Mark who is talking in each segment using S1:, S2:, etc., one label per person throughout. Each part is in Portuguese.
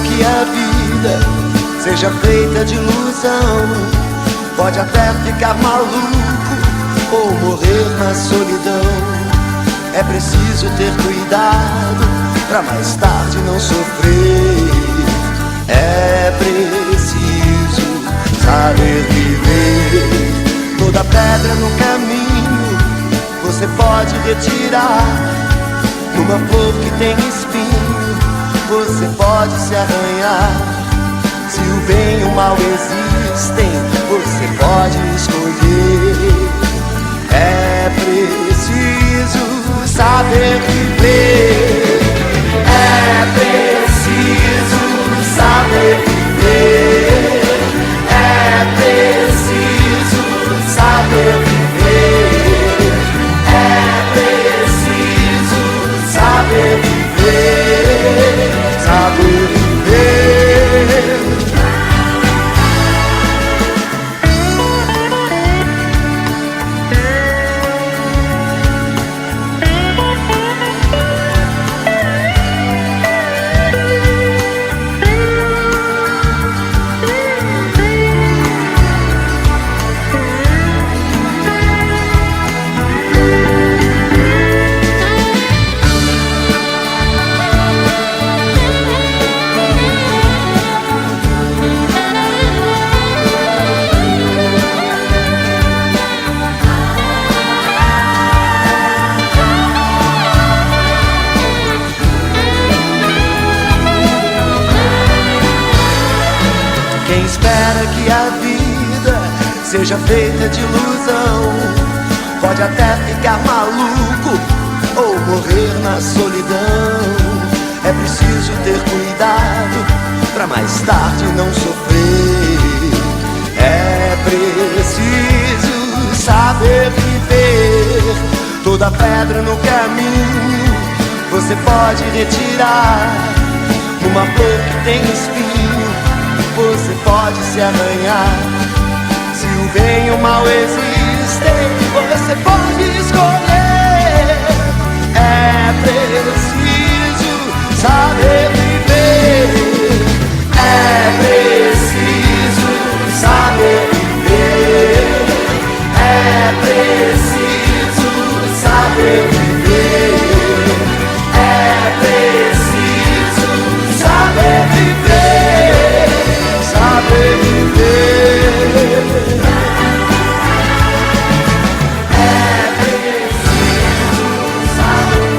S1: que a vida seja feita de ilusão. Pode até ficar maluco ou morrer na solidão. É preciso ter cuidado pra mais tarde não sofrer. É preciso saber viver. Toda pedra no caminho você pode retirar. Numa flor que tem espinho você pode se arranhar. Se o bem e o mal existem, você pode escolher. É preciso saber viver. É preciso saber viver. É preciso saber viver. É preciso saber viver. Saber viver. Quem espera que a vida seja feita de ilusão pode até ficar maluco ou morrer na solidão. É preciso ter cuidado pra mais tarde não sofrer. É preciso saber viver. Toda pedra no caminho você pode retirar. Numa flor que tem espinho você pode se arranhar. Se o bem e o mal existem, você pode escolher. É preciso saber viver. É preciso saber viver. É preciso saber viver. É preciso saber viver. Saber viver. É preciso saber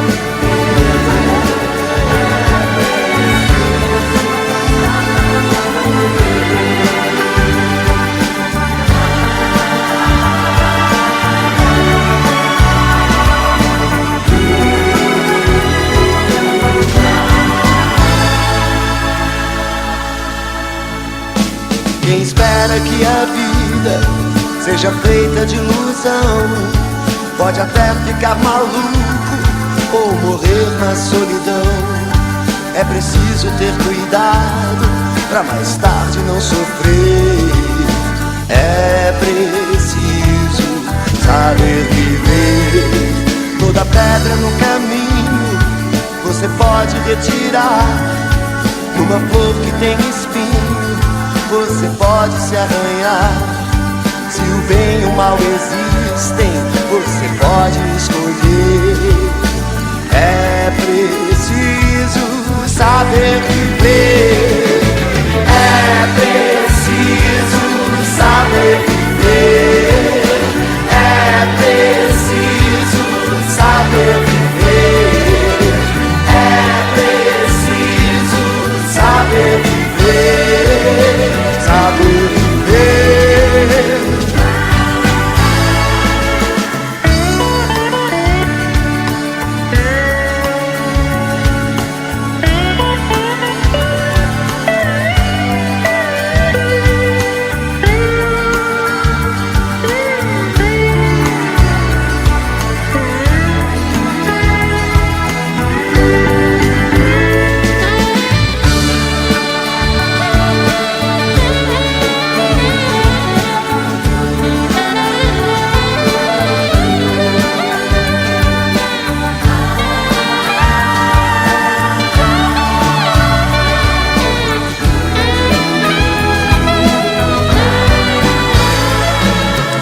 S1: Quem espera que a vida seja feita de ilusão pode até ficar maluco ou morrer na solidão. É preciso ter cuidado pra mais tarde não sofrer. É preciso saber viver. Toda pedra no caminho você pode retirar. Numa flor que tem espinho você pode se arranhar. Se o bem e o mal existem, você pode escolher. É preciso saber viver. É preciso saber viver. É preciso saber viver. É preciso saber viver. Saber viver.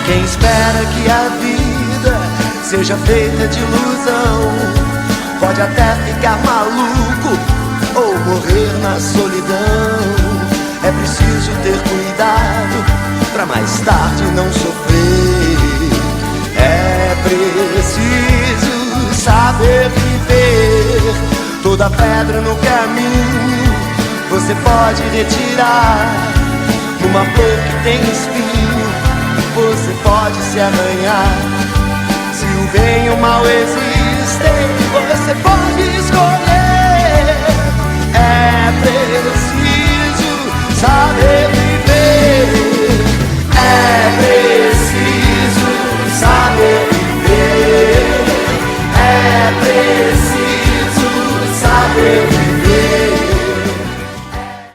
S1: Quem espera que a vida seja feita de ilusão pode até ficar maluco ou morrer na solidão. É preciso ter cuidado pra mais tarde não sofrer. É preciso saber viver. Toda pedra no caminho você pode retirar. Numa flor que tem espinho você pode se arranhar. Se o bem e o mal existem,